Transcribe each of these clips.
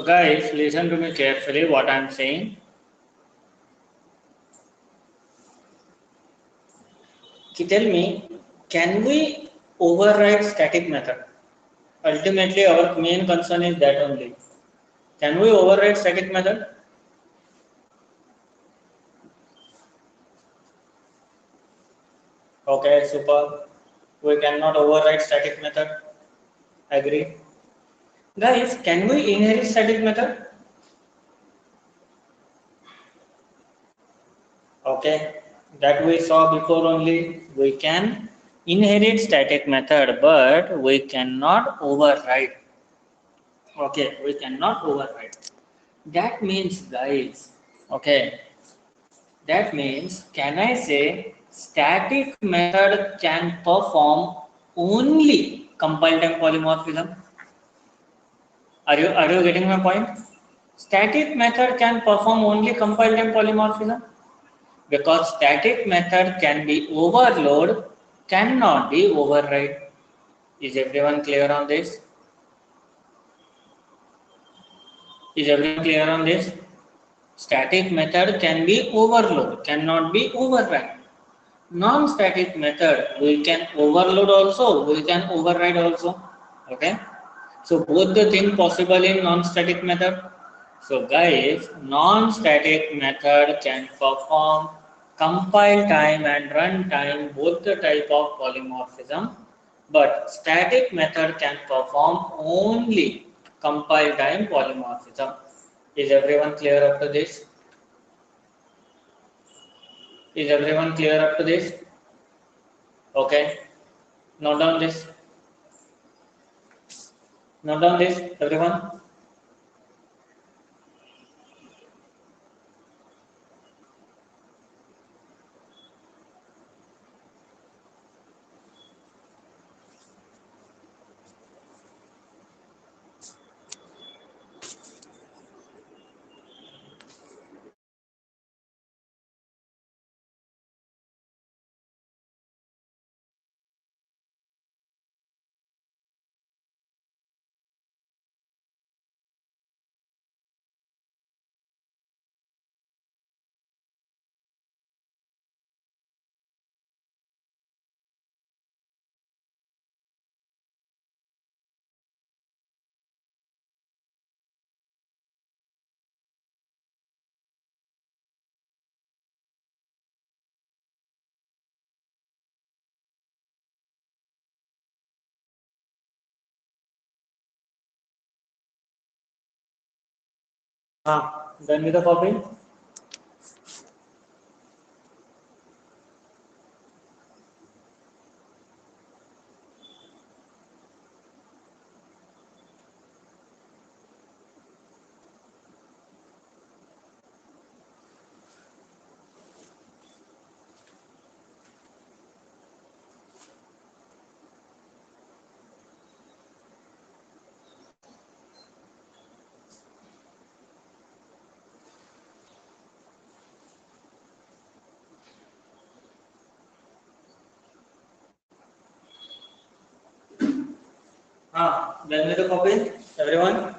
guys, listen to me carefully what I am saying. Tell me, can we override static method? Ultimately, our main concern is that only. Can we override static method? Okay, super. We cannot override static method. Agree. Guys, can we inherit static method? Okay, that we saw before only. We can inherit static method, but we cannot override. Okay, we cannot override. That means, guys, okay, that means, can I say static method can perform only compile time polymorphism? Are you getting my point? Static method can perform only compile time polymorphism because static method can be overload, cannot be override. Is everyone clear on this? Is everyone clear on this? Static method can be overload, cannot be override. Non-static method, we can overload also, we can override also. Okay. So both the thing possible in non-static method. So guys, non-static method can perform compile time and run time, both the type of polymorphism, but static method can perform only compile time polymorphism. Is everyone clear up to this? Is everyone clear up to this? Okay. Note down this. Note down this, everyone. Done with the copy? Done with the copy, everyone?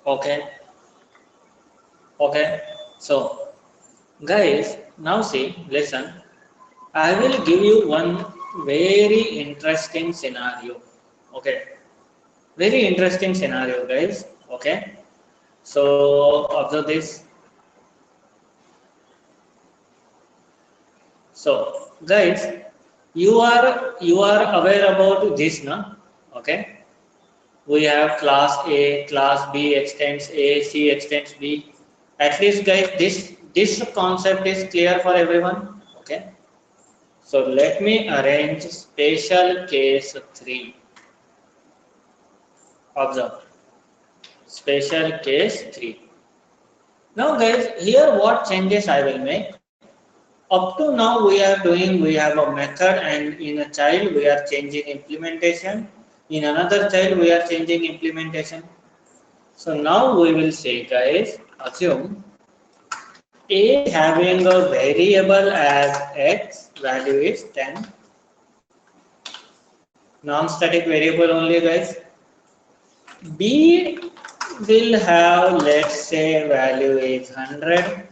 Okay. Okay. So, guys, now see, listen. I will give you one very interesting scenario. Okay. Very interesting scenario, guys. Okay. So, observe this. So, guys, you are aware about this, no? Okay. We have class A, class B extends A, C extends B. At least, guys, this concept is clear for everyone. Okay. So let me arrange special case 3. Observe. Special case 3. Now, guys, here what changes I will make. Up to now we are doing, we have a method, and in a child we are changing implementation. In another child we are changing implementation. So now we will say, guys, assume A having a variable as x, value is 10. Non-static variable only, guys. B will have, let's say, value is 100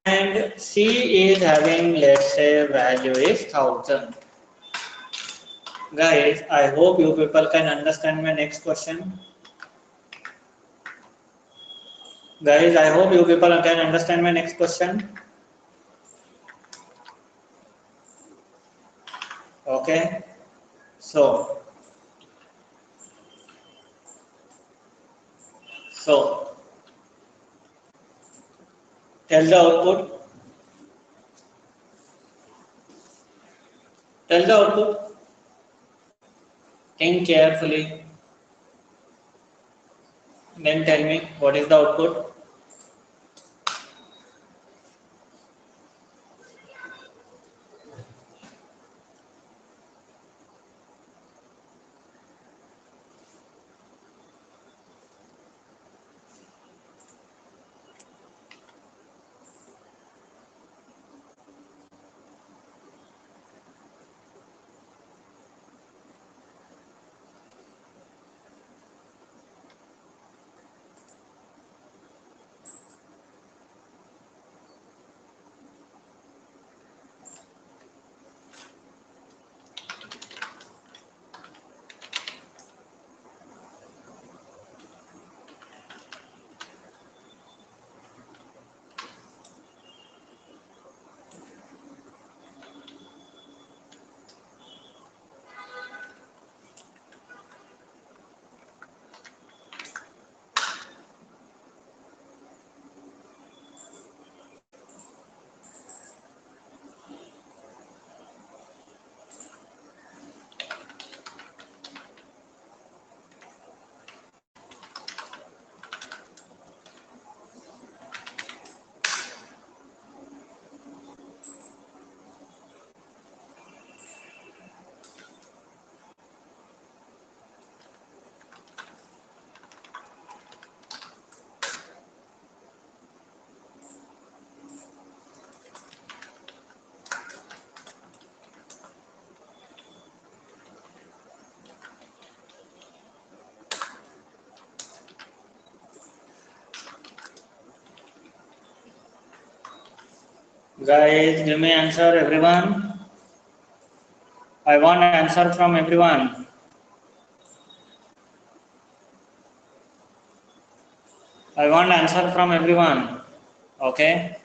and C is having, let's say, value is 1000. Guys, I hope you people can understand my next question. Guys, I hope you people can understand my next question. Okay. So tell the output. Tell the output. Think carefully. Then tell me what is the output. Guys, give me answer, everyone. I want answer from everyone. I want answer from everyone. Okay.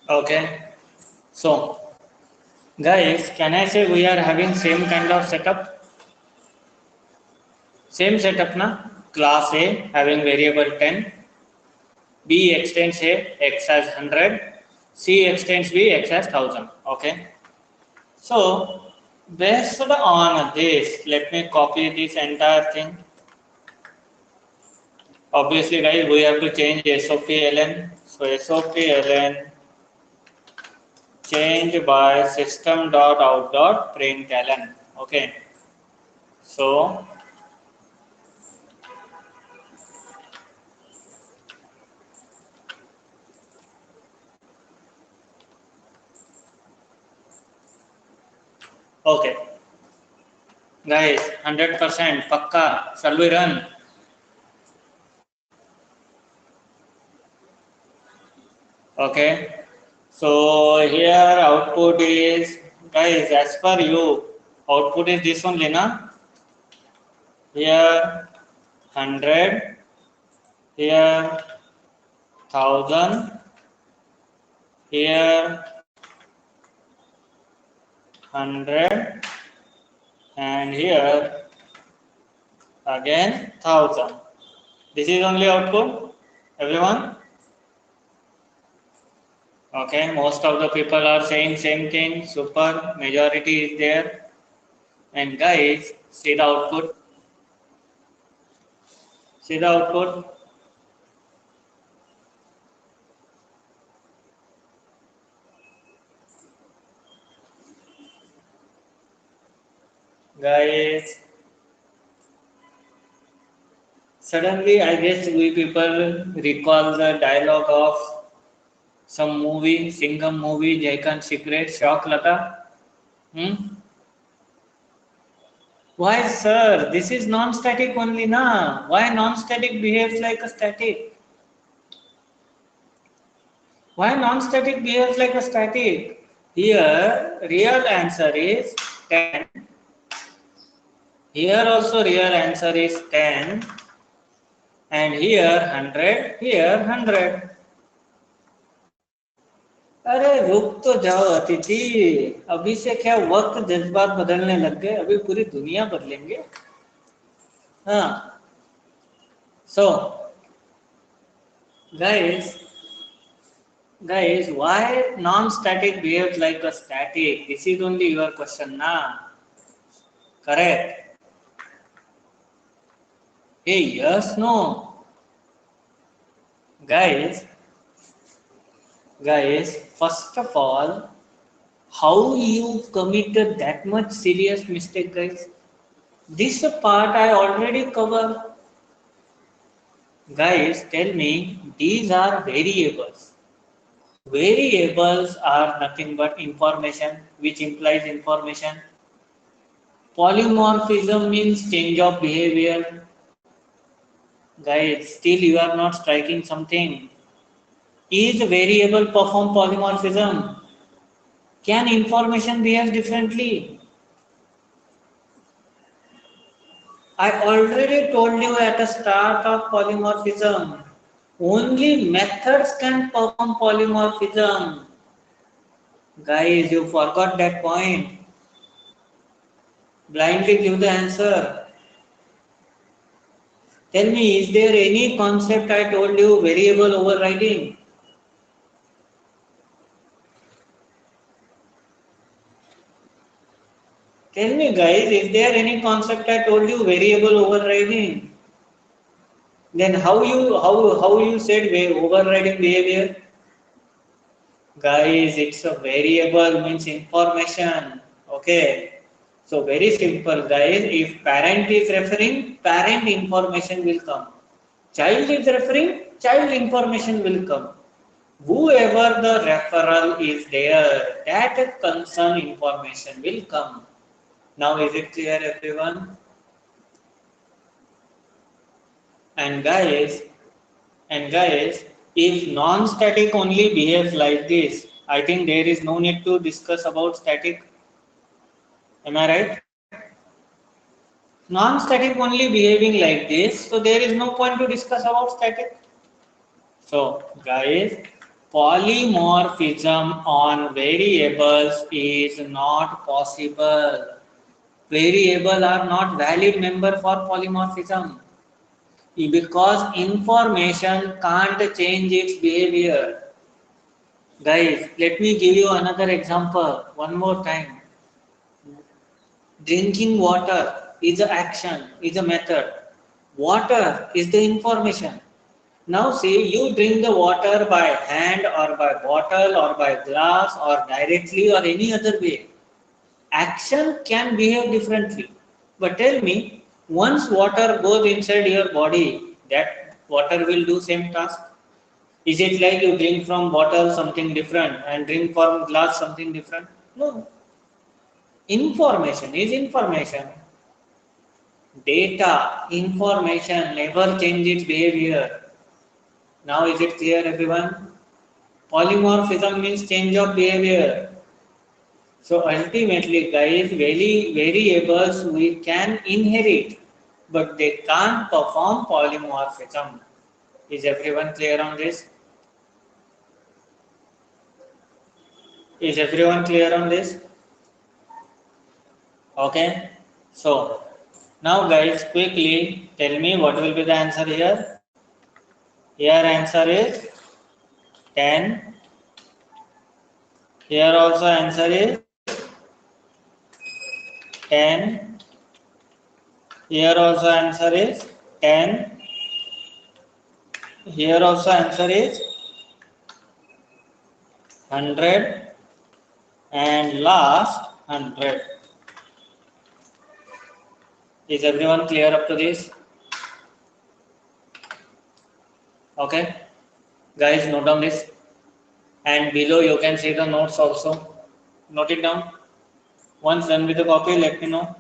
Okay. So, guys, can I say we are having same kind of setup? Same setup na? Class A having variable 10, B extends A, X as 100, C extends B, X as 1000. Okay. So, based on this, let me copy this entire thing. Obviously, guys, we have to change SOP-ln. So, SOP-ln change by system.out.println. Okay. So, okay. Guys, 100% pakka. Shall we run? Okay. So here output is, guys, as per you, output is this only, na? Here 100, here 1000, here 100, and here again 1000. This is only output, everyone. Okay, most of the people are saying same thing. Super, majority is there. And guys, see the output. See the output. Guys, suddenly I guess we people recall the dialogue of some movie, Singham movie, Jaikan Secret, Shock Lata. Hmm? Why, sir? This is non-static only, na? Why non-static behaves like a static? Why non-static behaves like a static? Here, real answer is 10. Here also real answer is 10. And here 100, here 100. अरे रुक तो जाओ अतिथि, अभी से क्या वक्त जज्बात बदलने लग गए, अभी पूरी दुनिया बदलेंगे. हाँ. So, guys, why non-static behaves like a static? This is only your question, na? Correct. Hey, yes, no. Guys, first of all, how you committed that much serious mistake, guys? This part I already covered. Guys, tell me, these are variables. Variables are nothing but information, which implies information. Polymorphism means change of behavior. Guys, still you are not striking something. Is a variable perform polymorphism? Can information behave differently? I already told you at the start of polymorphism. Only methods can perform polymorphism. Guys, you forgot that point. Blindly give the answer. Tell me, is there any concept I told you variable overriding? Tell me guys, is there any concept I told you variable overriding? Then how you said overriding behavior? Guys, it's a variable means information. Okay. So very simple guys. If parent is referring, parent information will come. Child is referring, child information will come. Whoever the referral is there, that concern information will come. Now is it clear everyone? And guys, if non-static only behaves like this, I think there is no need to discuss about static. Am I right? Non-static only behaving like this, so there is no point to discuss about static. So, guys, polymorphism on variables is not possible. Variable are not valid member for polymorphism because information can't change its behavior. Guys, let me give you another example one more time. Drinking water is an action, is a method. Water is the information. Now see, you drink the water by hand or by bottle or by glass or directly or any other way. Action can behave differently. But tell me, once water goes inside your body, that water will do same task? Is it like you drink from bottle something different and drink from glass something different? No. Information is information. Data, information never changes behavior. Now is it clear everyone? Polymorphism means change of behavior. So ultimately guys, variables we can inherit, but they can't perform polymorphism. Is everyone clear on this? Is everyone clear on this? Okay. So now guys, quickly tell me what will be the answer here. Here answer is 10, Here also answer is 10. Here also answer is 10. Here also answer is 100 and last 100. Is everyone clear up to this? Okay. Guys, note down this. And below you can see the notes also. Note it down. Once done with the copy, let me know.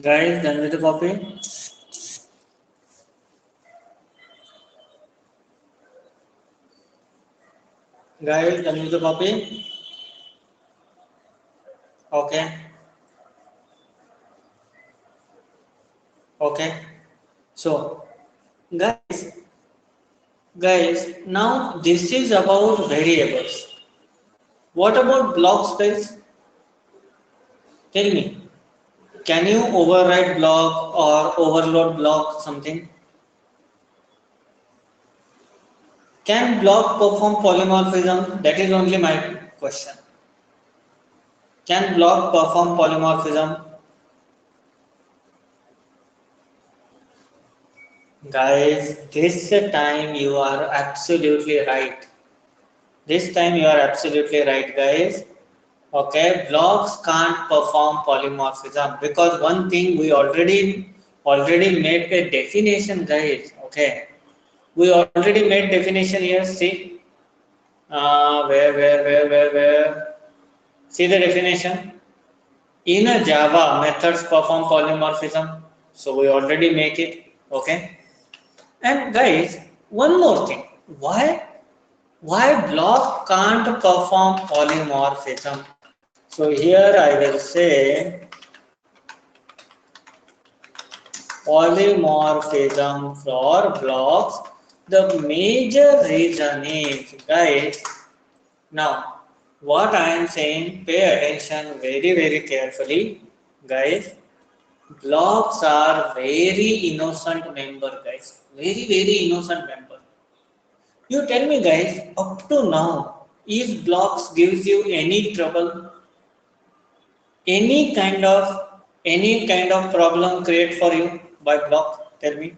Guys, done with the copy? Guys, done with the copy? Okay. Okay. So, guys, now this is about variables. What about blocks, guys? Tell me. Can you override block or overload block something? Can block perform polymorphism? That is only my question. Can block perform polymorphism? Guys, this time you are absolutely right. This time you are absolutely right, guys. Okay, blocks can't perform polymorphism because one thing we already made a definition, guys. Okay, we already made definition here. See, where? See the definition. In a Java, methods perform polymorphism. So we already make it. Okay. And guys, one more thing. Why? Why block can't perform polymorphism? So here I will say polymorphism for blocks. The major reason is, guys, now what I am saying, pay attention very carefully, guys. Blocks are very innocent member, guys. Very innocent member. You tell me, guys, up to now, if blocks gives you any trouble, any kind of problem create for you by block? Tell me.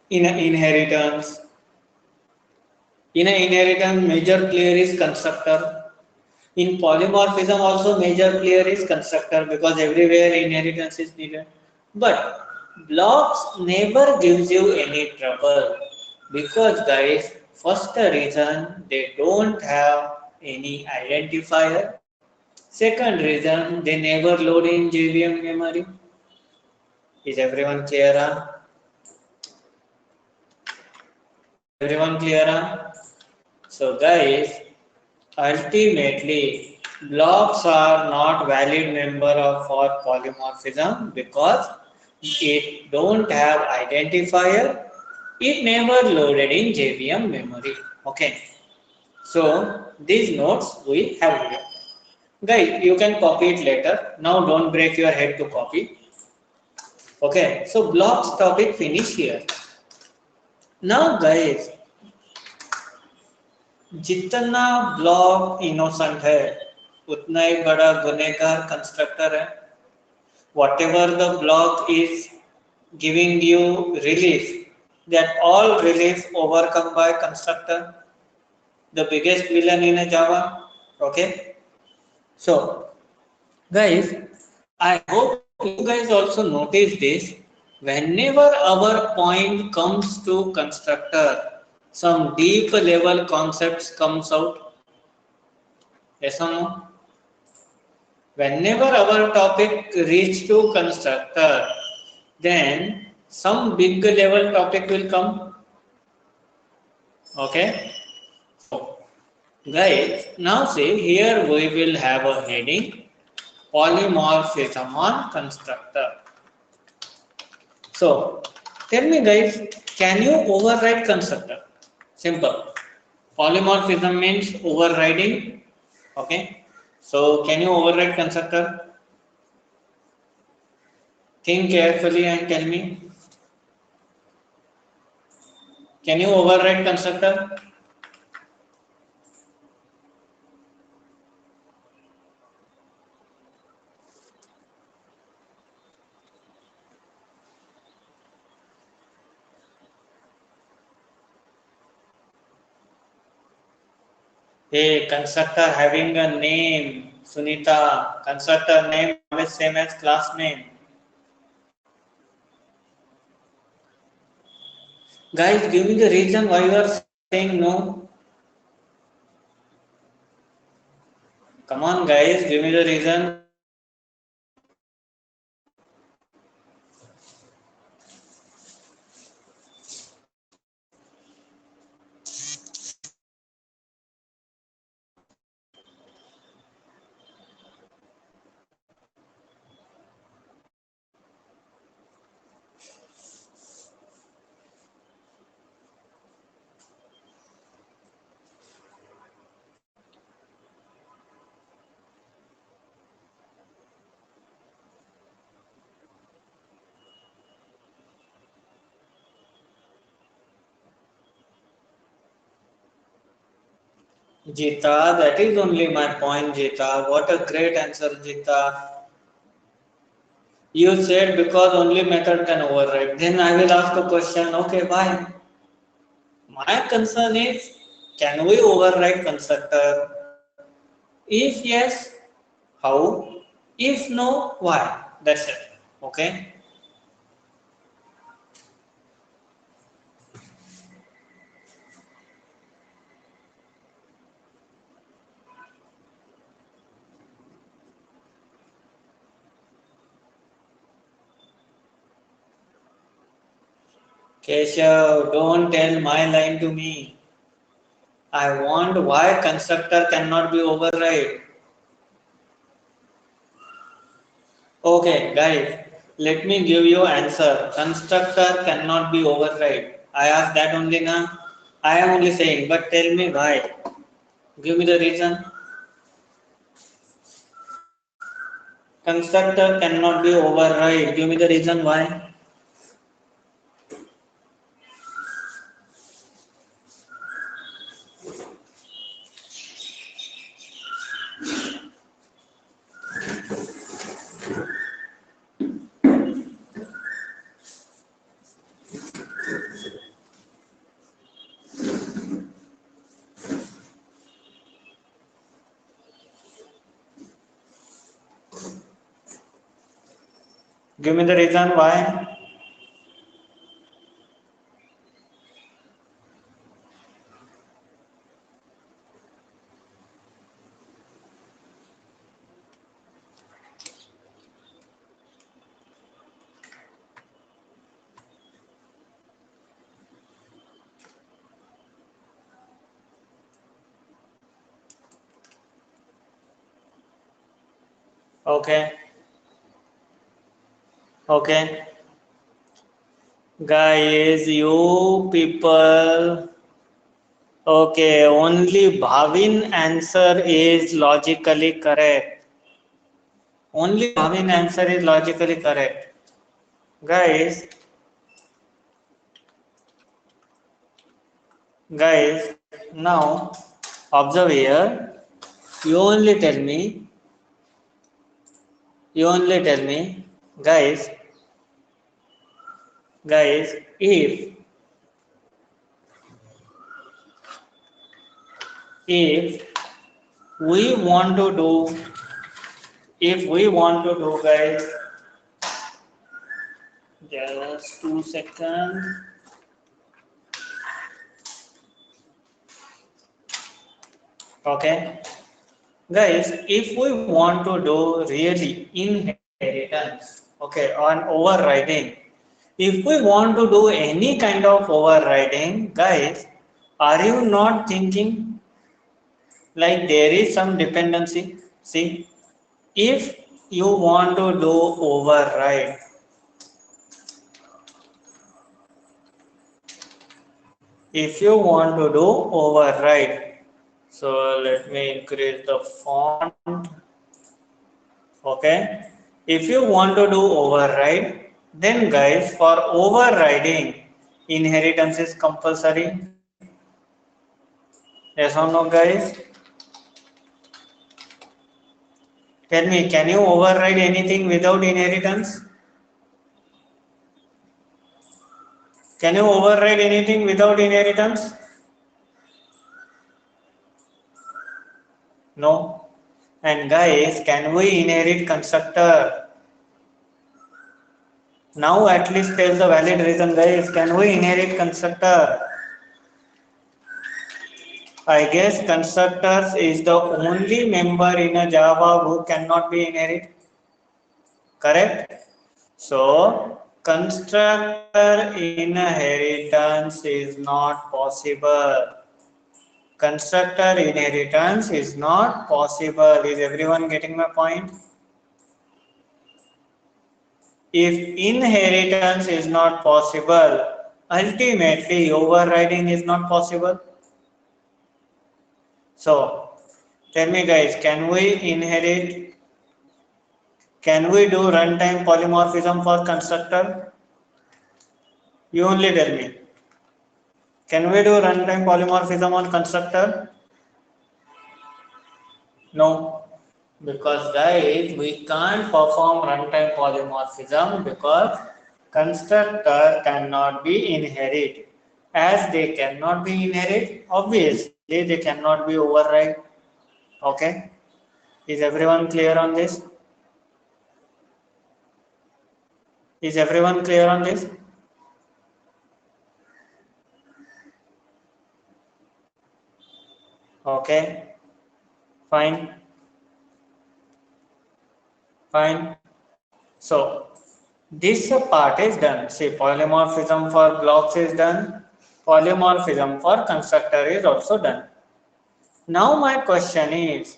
In a inheritance, major player is constructor. In polymorphism, also major player is constructor because everywhere inheritance is needed. But blocks never gives you any trouble because, guys, first reason they don't have any identifier. Second reason, they never load in JVM memory. Is everyone clear on? Is everyone clear on? So, guys, ultimately, blocks are not valid member of for polymorphism because it don't have identifier. It never loaded in JVM memory. Okay. So these notes we have here. Guys, you can copy it later. Now don't break your head to copy. Okay. So blocks topic finish here. Now guys, जितना block innocent है उतना ही बड़ा गुनहगार constructor है. Whatever the block is giving you relief, that all relief overcome by constructor, the biggest villain in a Java. Okay. So guys, I hope you guys also notice this. Whenever our point comes to constructor, some deep level concepts comes out. Yes or no? Whenever our topic reach to constructor, then some big level topic will come. Okay. So, guys, now see here we will have a heading polymorphism on constructor. So, tell me guys, can you override constructor? Simple. Polymorphism means overriding. Okay. So, can you override constructor? Think carefully and tell me. Can you override constructor? Hey, constructor having a name, Sunita. Constructor name always same as class name. Guys, give me the reason why you are saying no. Come on, guys, give me the reason. Jita, that is only my point, Jita. What a great answer, Jita. You said because only method can override. Then I will ask a question, okay, why? My concern is, can we override constructor? If yes, how? If no, why? That's it. Okay. Keshav, don't tell my line to me. I want why constructor cannot be override. Okay, guys, let me give you answer. Constructor cannot be override. I asked that only now. I am only saying, but tell me why. Give me the reason. Constructor cannot be override. Give me the reason why. Give me the reason why. Okay. Okay. Guys, you people. Okay, only Bhavin answer is logically correct. Only Bhavin answer is logically correct. Guys, now observe here. You only tell me, you only tell me, guys, guys, if we want to do, if we want to do, guys, just 2 seconds. Okay, guys, if we want to do really inheritance, okay, on overriding, if we want to do any kind of overriding, guys, are you not thinking like there is some dependency? See, if you want to do override, if you want to do override, so let me increase the font. Okay, if you want to do override, then guys, for overriding, inheritance is compulsory. Yes or no, guys? Tell me, can you override anything without inheritance? Can you override anything without inheritance? No. And guys, can we inherit constructor? Now at least tell the valid reason, guys. Can we inherit constructor? I guess constructors is the only member in a Java who cannot be inherited. Correct? So, constructor inheritance is not possible. Constructor inheritance is not possible. Is everyone getting my point? If inheritance is not possible, ultimately overriding is not possible. So, tell me guys, can we do runtime polymorphism for constructor? You only tell me. Can we do runtime polymorphism on constructor? No. Because guys, we can't perform runtime polymorphism because constructor cannot be inherited. As they cannot be inherited, obviously they cannot be override. Okay. Is everyone clear on this? Is everyone clear on this? Okay, fine, fine. So this part is done. See, polymorphism for blocks is done. Polymorphism for constructor is also done. Now my question is,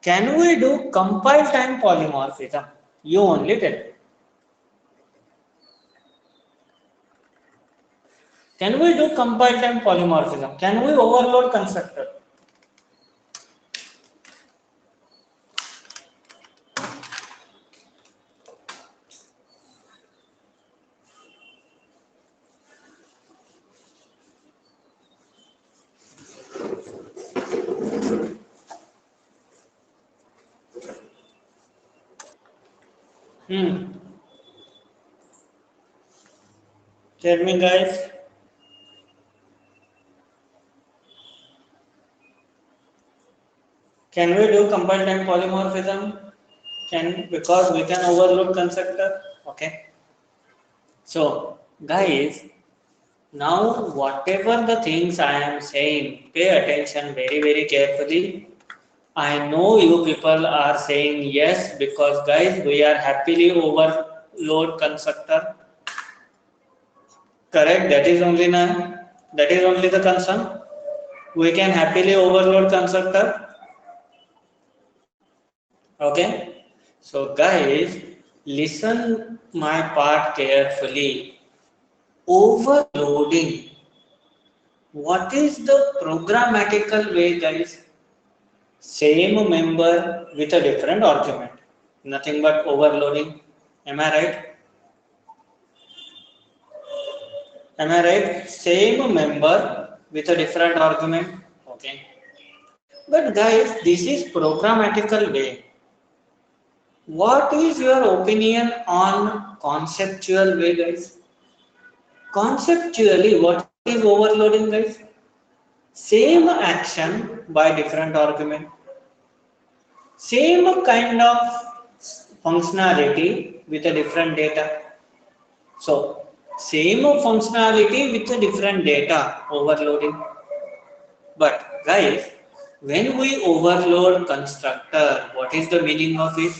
can we do compile time polymorphism? You only tell. Can we do compile time polymorphism? Can we overload constructor? Hmm. Tell me guys. Can we do compile time polymorphism? Because we can overload constructor. Okay. So guys, now whatever the things I am saying, pay attention very carefully. I know you people are saying yes because guys, we are happily overload constructor. Correct? That is only the concern. We can happily overload constructor. Okay. So guys, listen my part carefully. Overloading. What is the programmatical way, guys? Same member with a different argument. Nothing but overloading. Am I right? Am I right? Same member with a different argument. Okay. But guys, this is programmatical way. What is your opinion on conceptual way, guys? Conceptually, what is overloading, guys? Same action by different argument. Same kind of functionality with a different data. So, same functionality with a different data overloading. But guys, when we overload constructor, what is the meaning of it?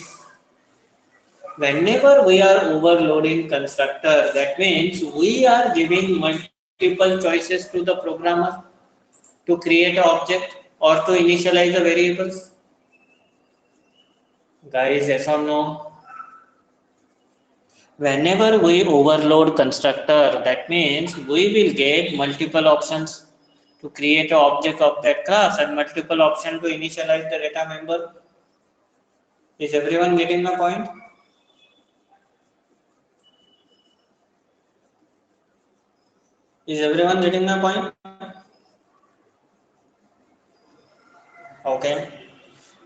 Whenever we are overloading constructor, that means we are giving multiple choices to the programmer to create an object or to initialize the variables. Guys, yes or no? Whenever we overload constructor, that means we will get multiple options to create an object of that class and multiple options to initialize the data member. Is everyone getting my point? Is everyone getting my point? Okay.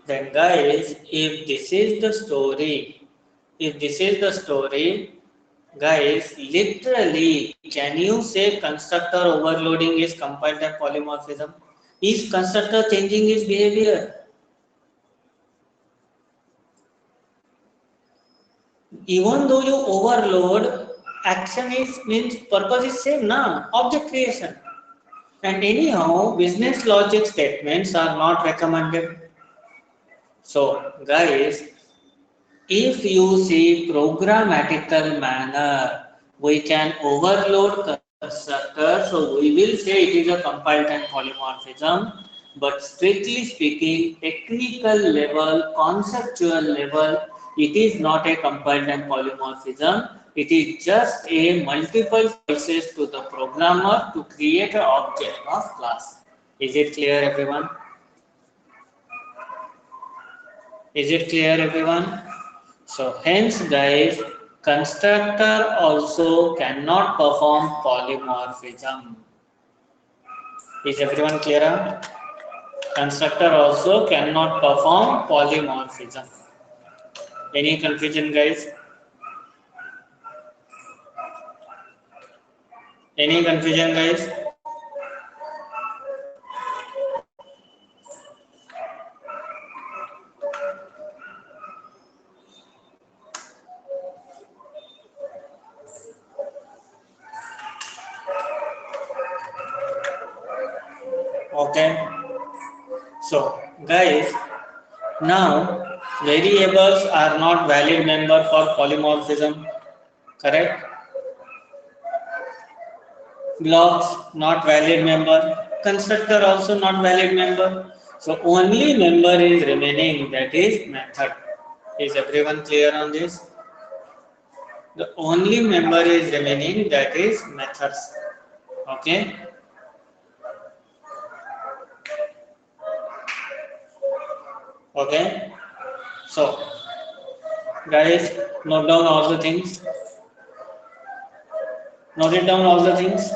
Then guys, if this is the story, guys, literally, can you say constructor overloading is compiled time polymorphism? Is constructor changing its behavior? Even though you overload, action is means purpose is same now, object creation. And anyhow, business logic statements are not recommended. So, guys, if you see programmatical manner, we can overload constructor, so we will say it is a compile time polymorphism. But strictly speaking, technical level, conceptual level, it is not a compile time polymorphism. It is just a multiple choices to the programmer to create an object of class. Is it clear, everyone? Is it clear, everyone? So hence guys, constructor also cannot perform polymorphism. Is everyone clear? Constructor also cannot perform polymorphism. Any confusion guys? Any confusion guys? Okay, so guys, now variables are not valid member for polymorphism, correct? Blocks not valid member, constructor also not valid member, so only member is remaining, that is method. Is everyone clear on this? The only member is remaining, that is methods. Okay, okay, so guys, note down all the things, note it down all the things.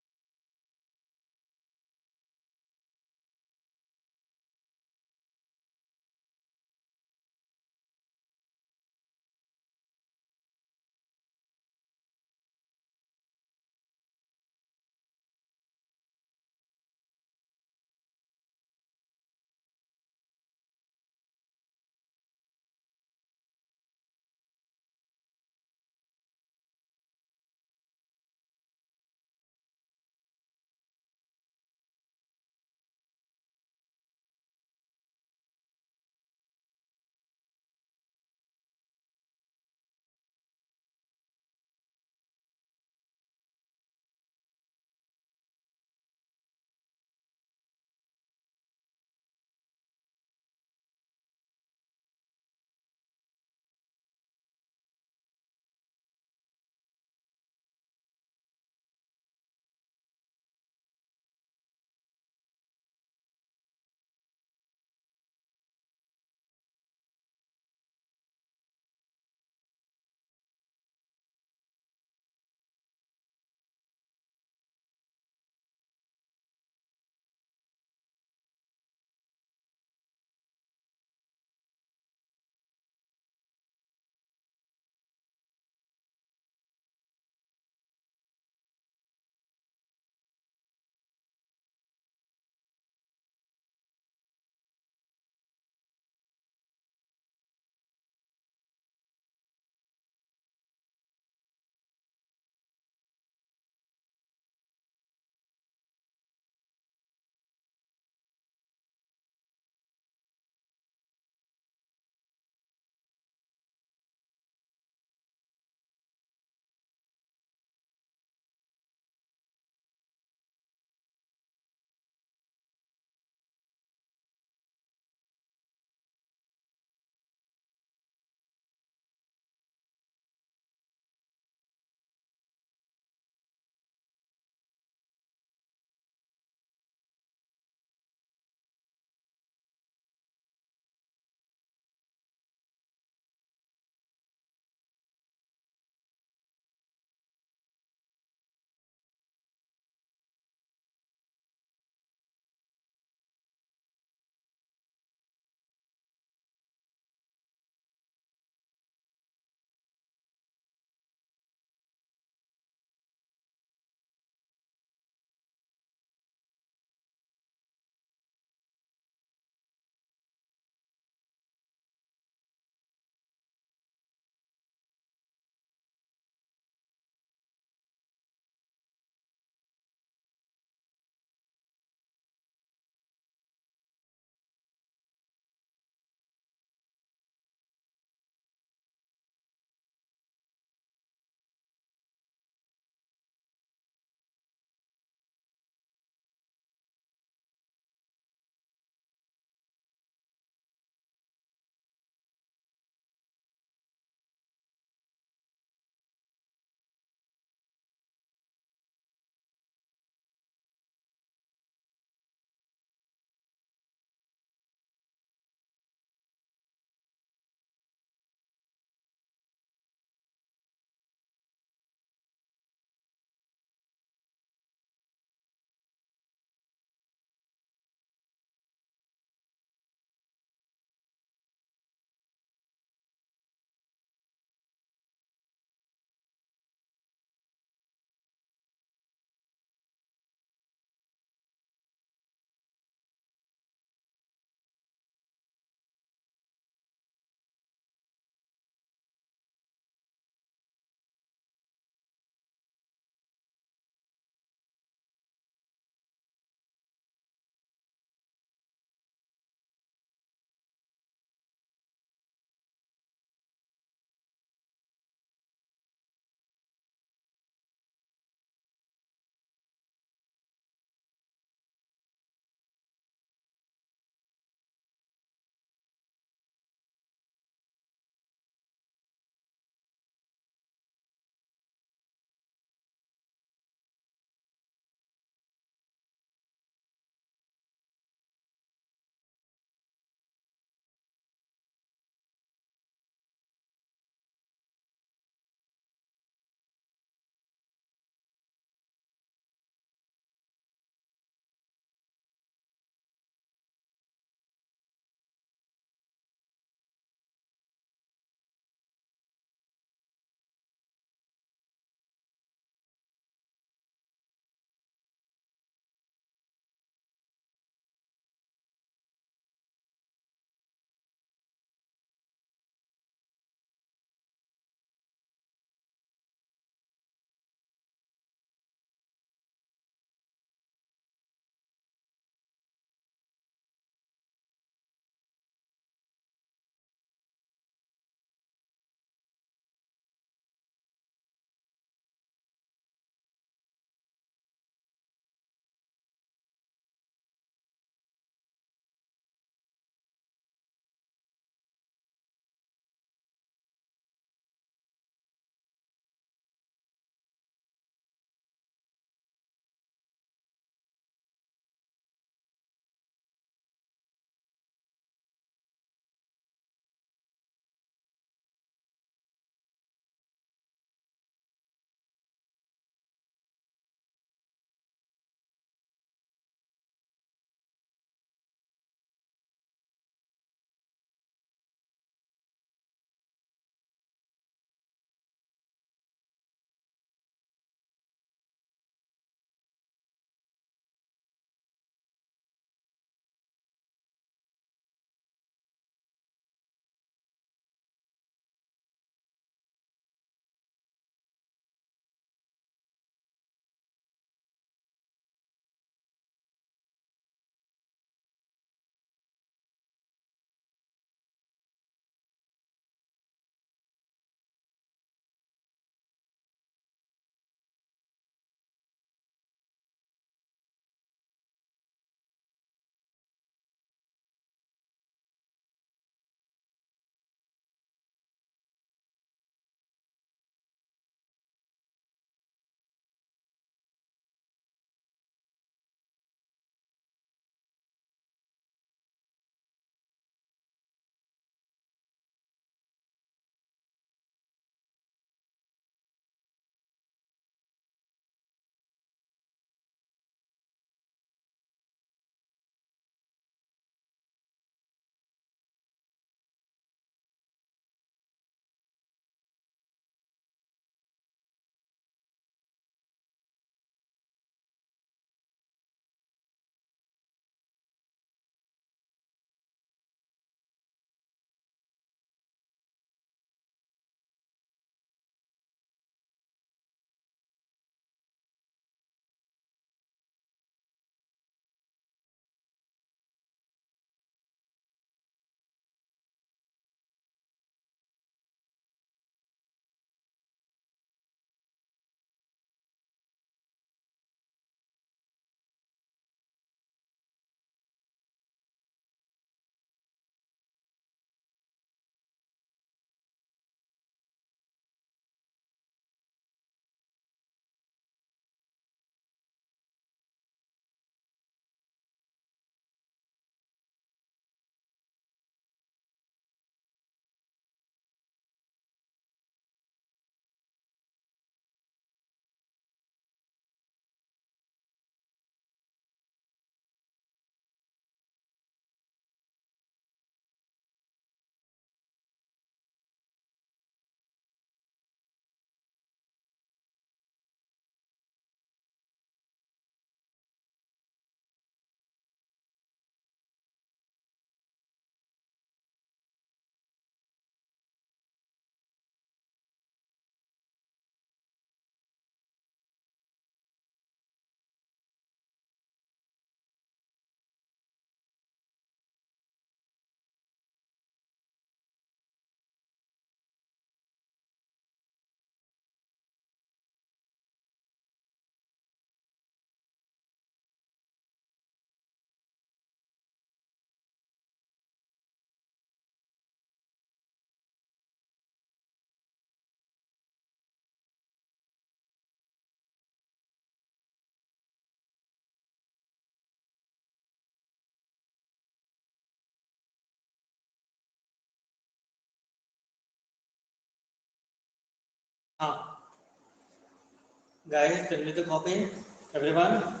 Guys, tell me the copy. Everyone.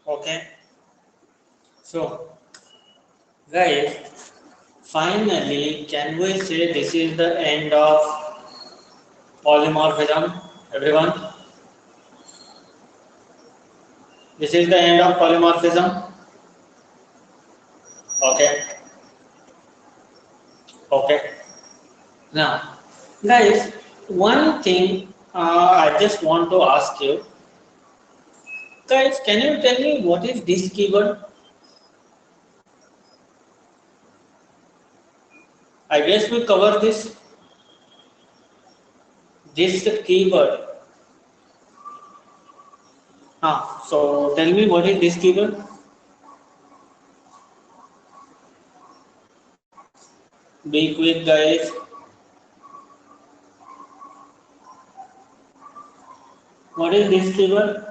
Okay. So, guys, finally, can we say this is the end of polymorphism? Everyone, this is the end of polymorphism. Okay. Okay. Now, guys, one thing I just want to ask you, guys, can you tell me what is this keyword? I guess we cover this keyword. So tell me what is this keyword? Be quick, guys. What is this keyword?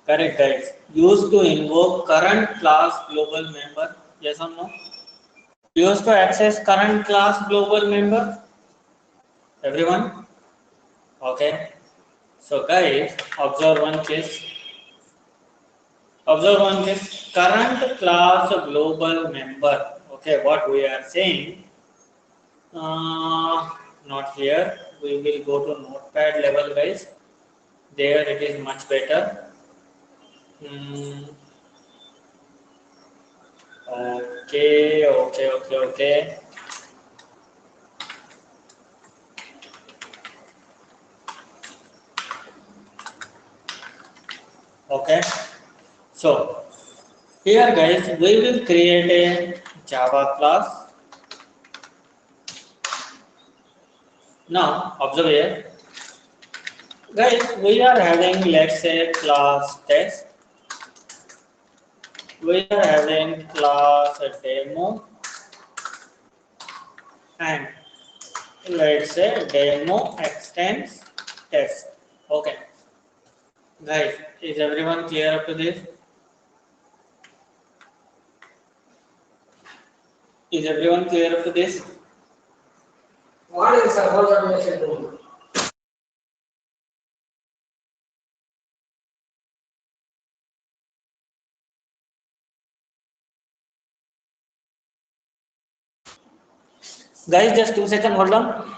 Correct, guys. Used to invoke current class global member. Yes or no? Used to access current class global member. Everyone? Okay. So, guys, observe one case. Observe one case. Current class global member. Okay, what we are saying. Not here. We will go to notepad level, guys. There it is much better. Hmm. Okay. Okay. So here, guys, we will create a Java class. Now observe here, guys. We are having, let's say, class test. We are having class demo and let's say demo extends test. Okay, guys, is everyone clear up to this? Is everyone clear up to this? What is the Guys, just 2 seconds, hold on.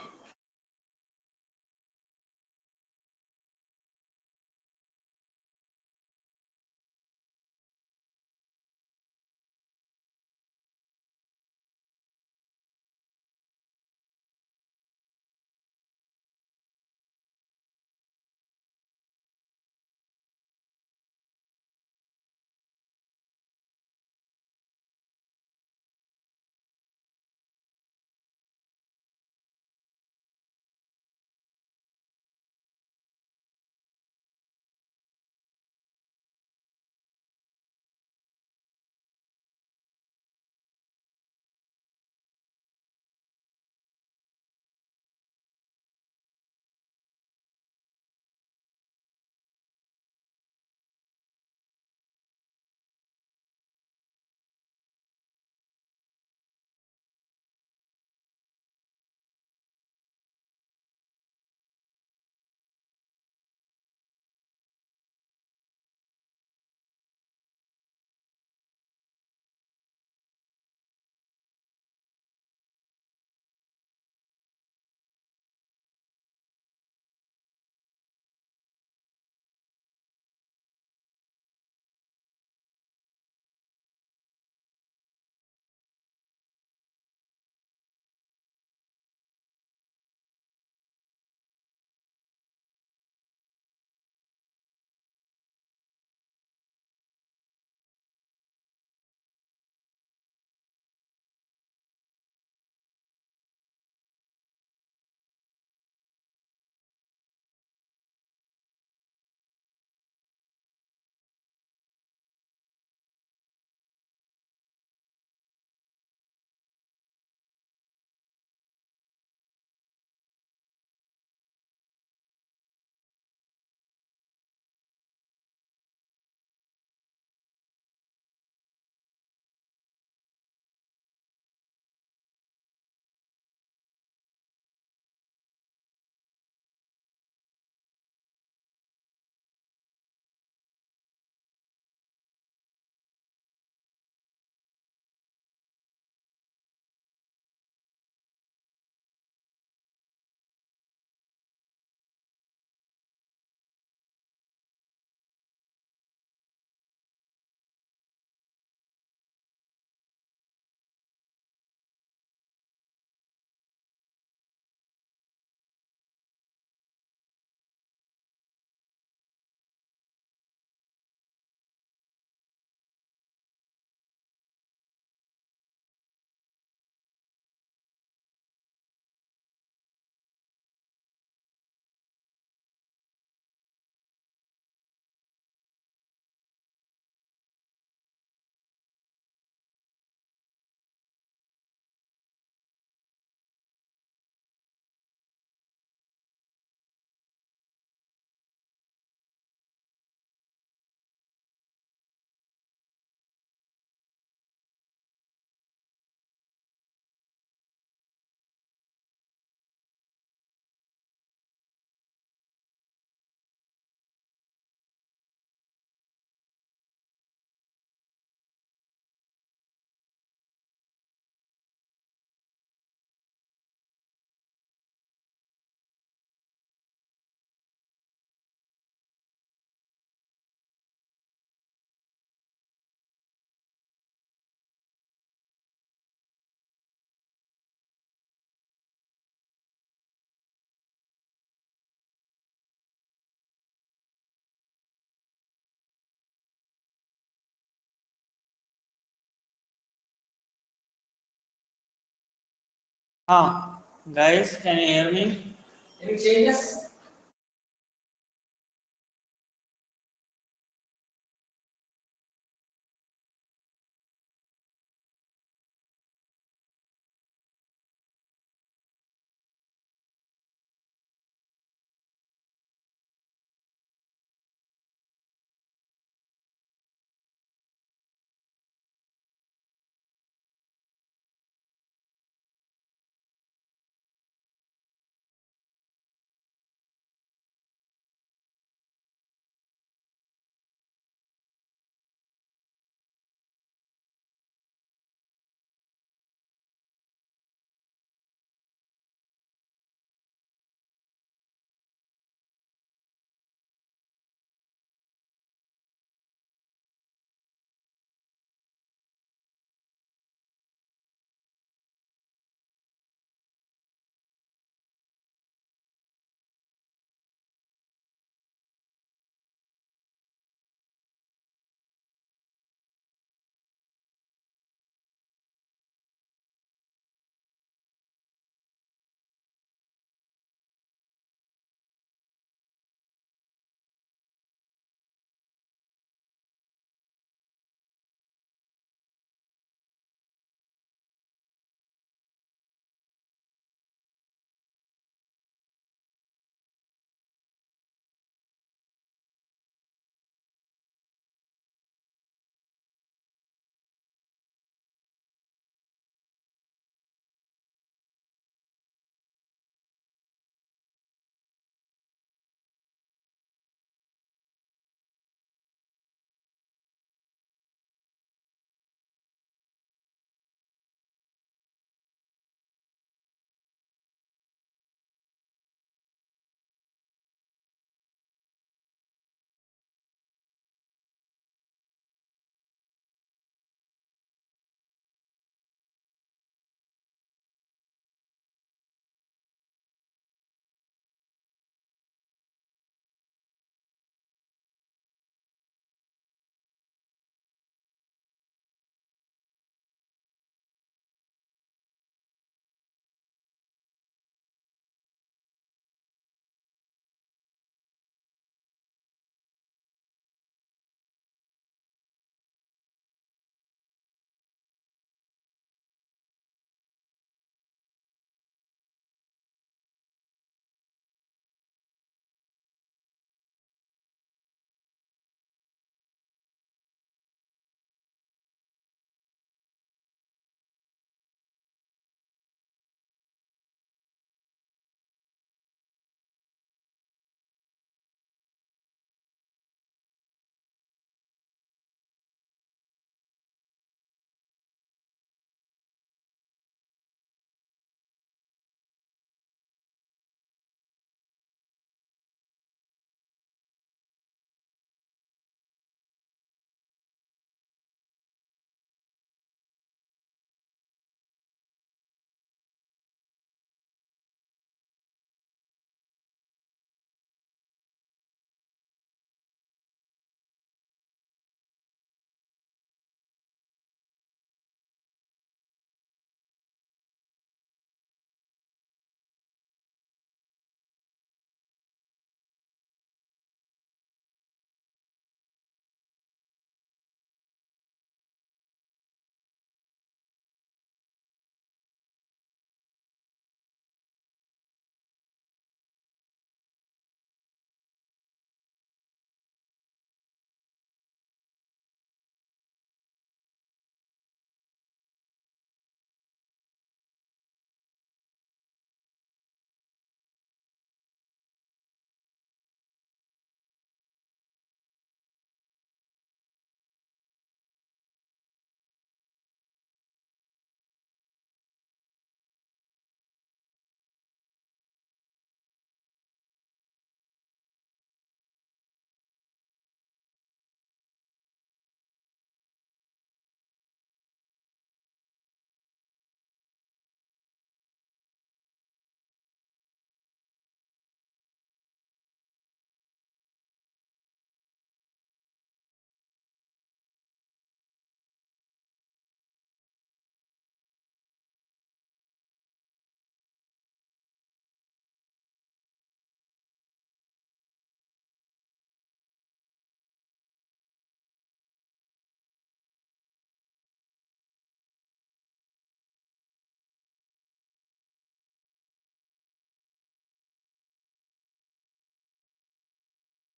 Guys, can you hear me? Any changes?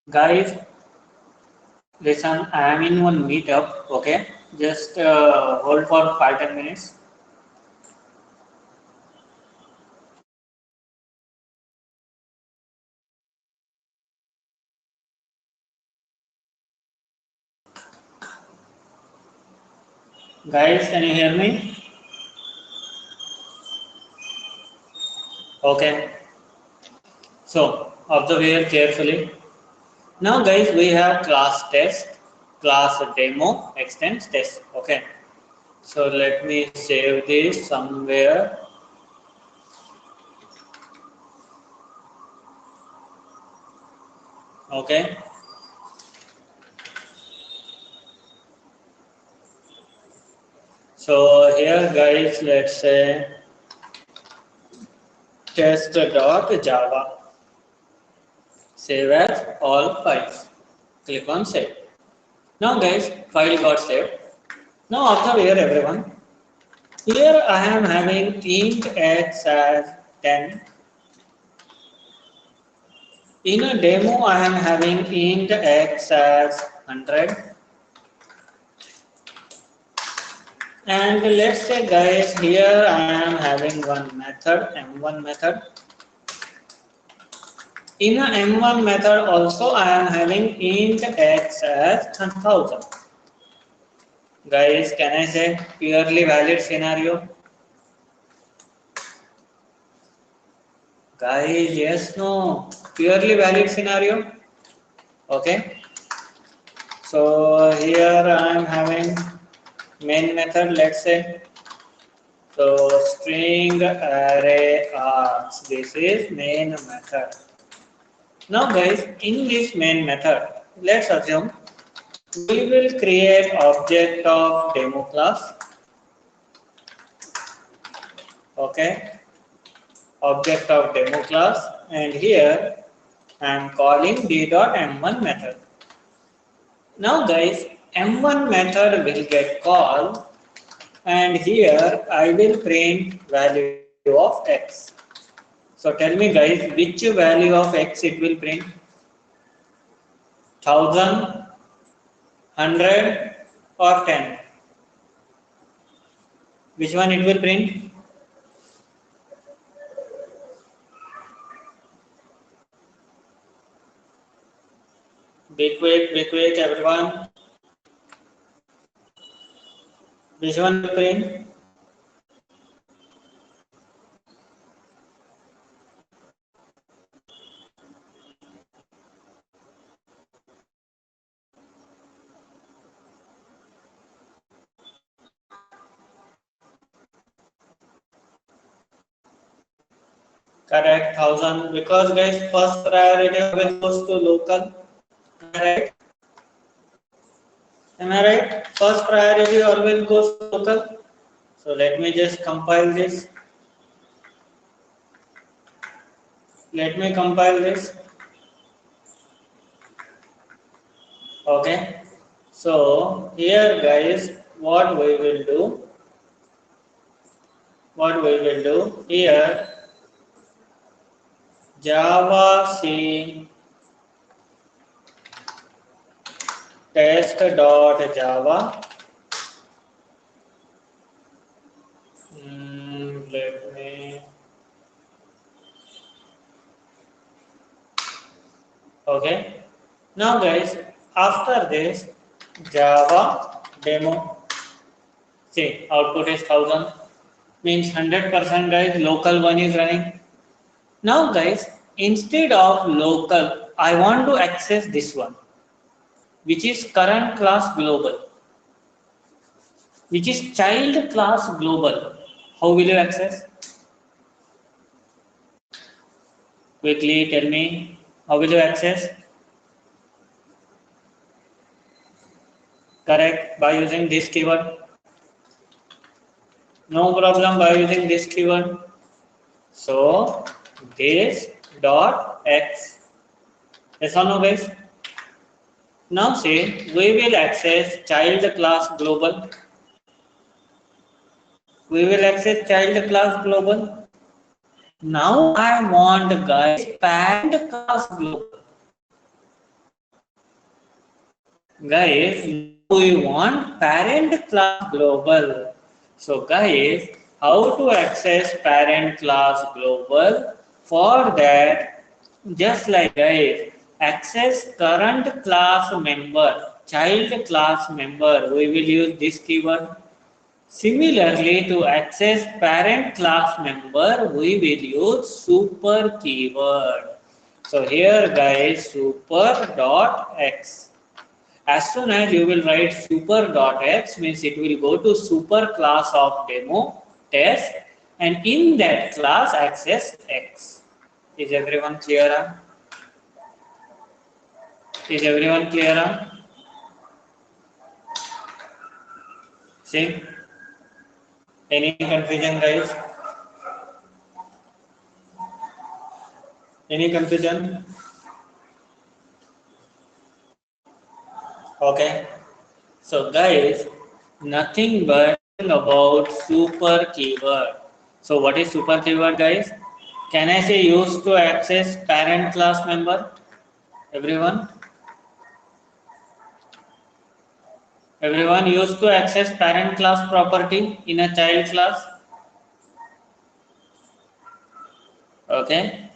Guys, listen, I am in one meetup. Okay, just hold for 5-10 minutes. Guys, can you hear me? Okay. So observe here carefully. Now, guys, we have class test, class demo, extends test. Okay. So let me save this somewhere. Okay. So here, guys, let's say test.java. Save as all files. Click on save. Now, guys, file got saved. Now, observe here, everyone. Here I am having int x as 10. In a demo, I am having int x as 100. And let's say, guys, here I am having one method, m1 method. In a m1 method also I am having int x as 1000. Guys, can I say purely valid scenario? Guys, yes, no. Purely valid scenario. Okay. So here I am having main method, let's say. So string array args. This is main method. Now guys, in this main method, let's assume we will create object of demo class. Okay, object of demo class, and here I am calling d.m1 method. Now guys, m1 method will get called, and here I will print value of x. So tell me guys, which value of x it will print? 1000, 100 or 10? Which one it will print? Be quick everyone. Which one will print? Correct, 1000, because guys first priority always goes to local. Am I right? Am I right? First priority always goes to local. So let me just compile this. Let me compile this. Okay. So here guys, what we will do here, Java C test.java. Let me. Okay. Now guys, after this Java demo, see output is 1000, means 100% guys local one is running. Now guys, instead of local, I want to access this one, which is current class global, which is child class global. How will you access? Quickly tell me, how will you access? Correct, by using this keyword. No problem, by using this keyword. So this dot x. Yes or no guys? Now say we will access child class global. We will access child class global. Now I want guys parent class global. Guys, we want parent class global. So guys, how to access parent class global? For that, just like guys, access current class member, child class member, we will use this keyword. Similarly, to access parent class member, we will use super keyword. So here guys, super dot x. As soon as you will write super.x means it will go to super class of demo test and in that class access x. Is everyone clear on? Is everyone clear on? See? Any confusion guys? Any confusion? Okay. So guys, nothing but about super keyword. So what is super keyword guys? Can I say used to access parent class member? Everyone? Everyone used to access parent class property in a child class. Okay.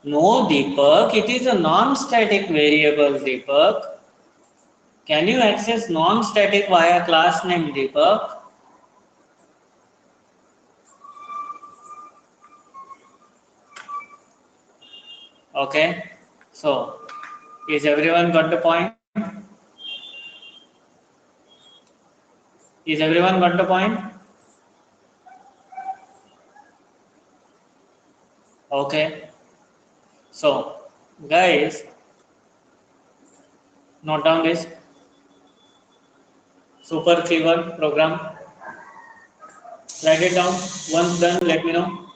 No, Deepak, it is a non-static variable, Deepak. Can you access non-static via class name, Deepak? Okay. So, is everyone got the point? Is everyone got the point? Okay. So, guys, note down this super keyword program. Write it down. Once done, let me know.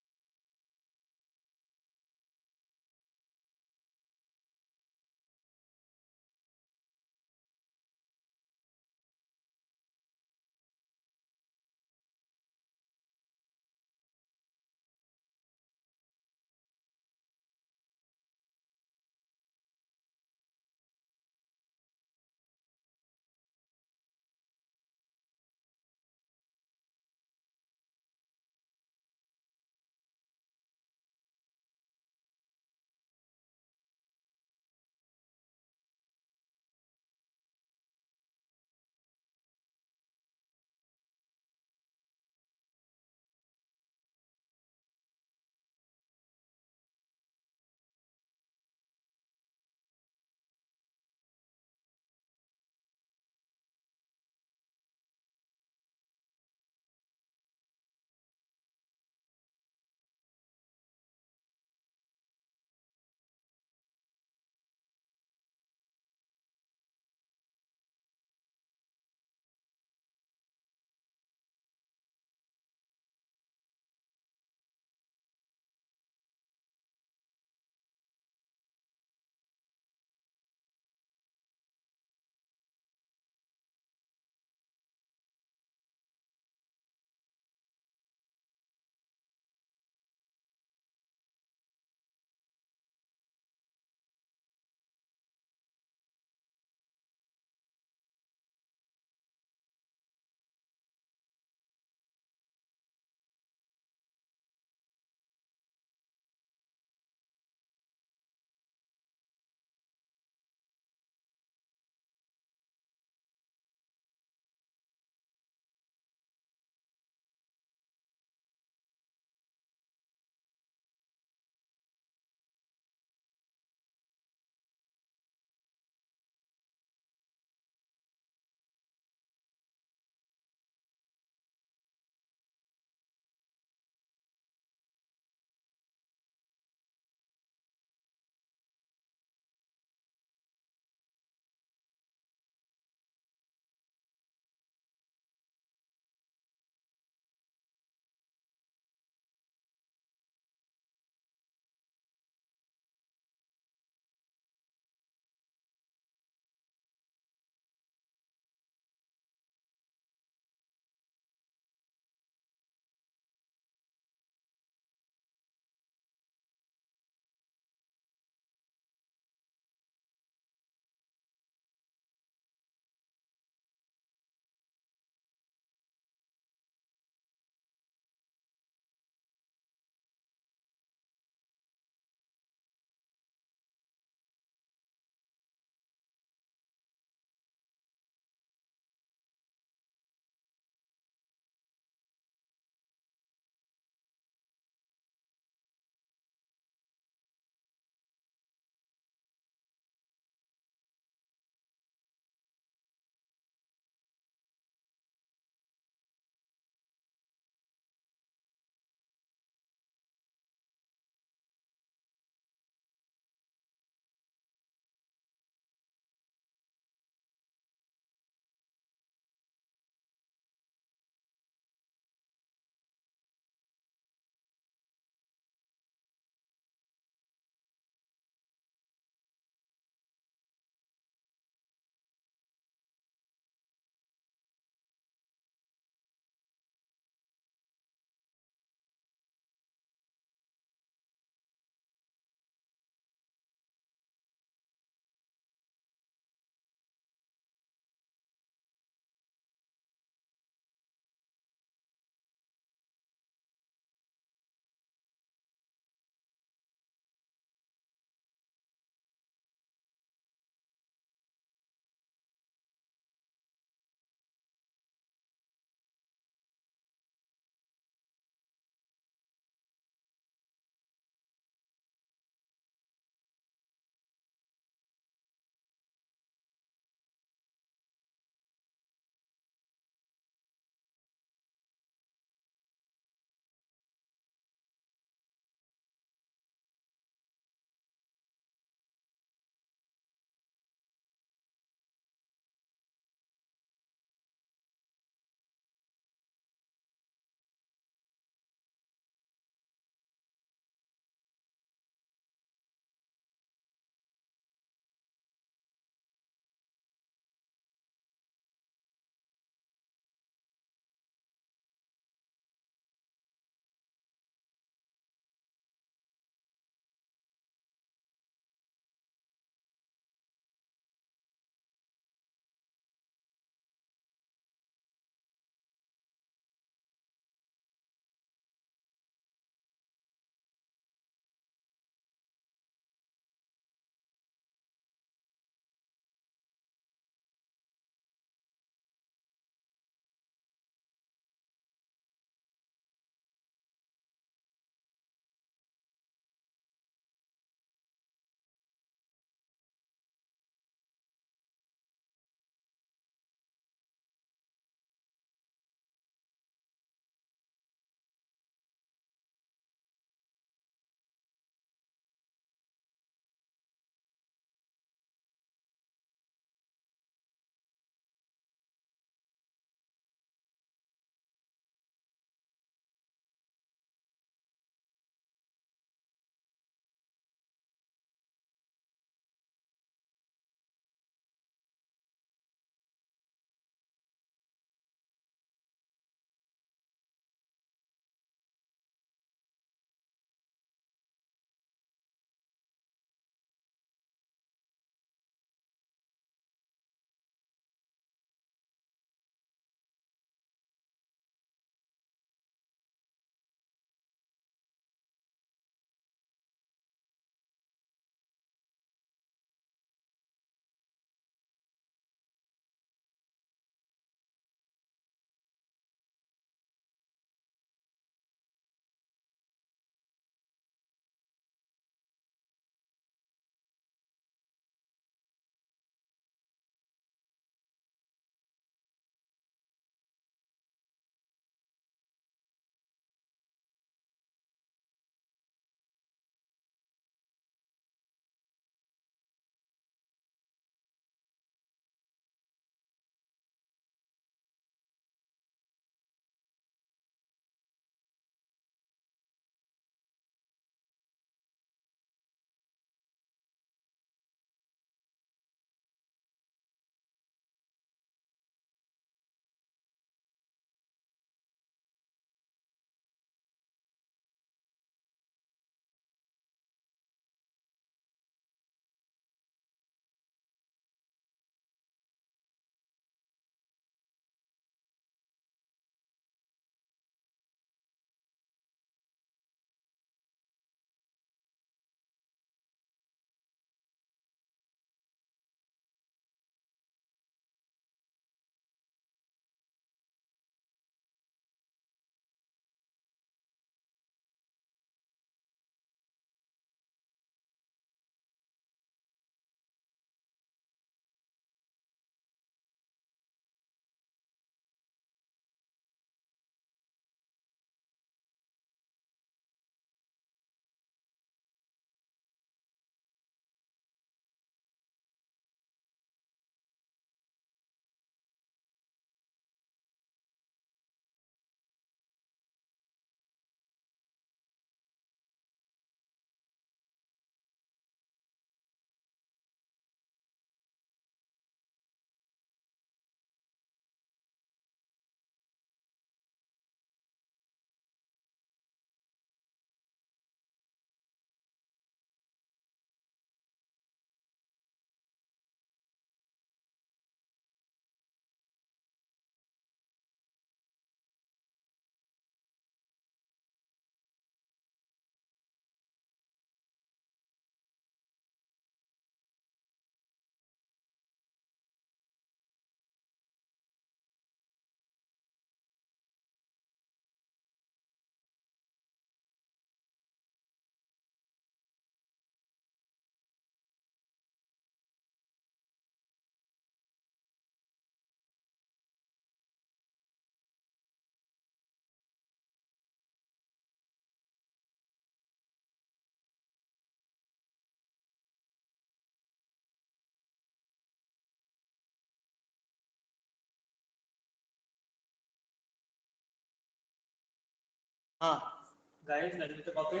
Guys, let me copy.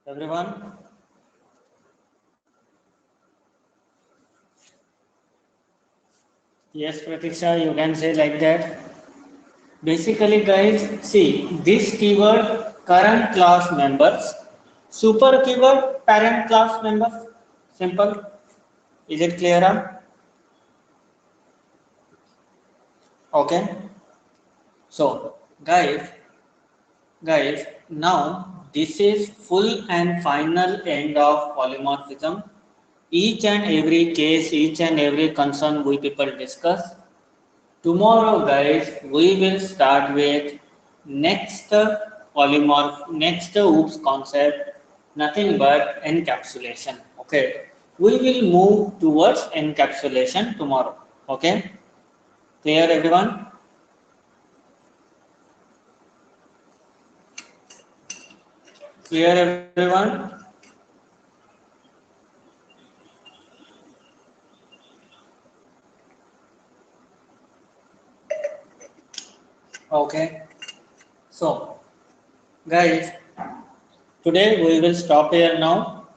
Everyone. Yes, Pratiksha, you can say like that. Basically, guys, see this keyword current class members, super keyword parent class members. Simple. Is it clear? Okay. So, guys, now this is full and final end of polymorphism. Each and every case, each and every concern we people discuss. Tomorrow, guys, we will start with next next OOPS concept, nothing but encapsulation. Okay, we will move towards encapsulation tomorrow. Okay, clear everyone? Clear everyone? Okay, so guys, today we will stop here now.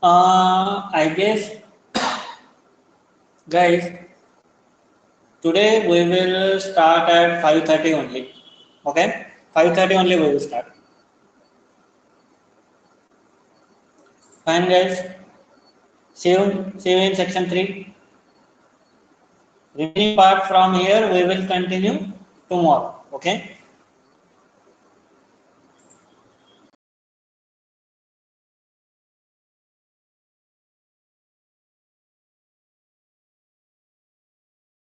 I guess, guys, today we will start at 5:30 only. Okay, 5:30 only we will start. Fine, guys. See you in section 3. Remaining part from here we will continue tomorrow. Okay.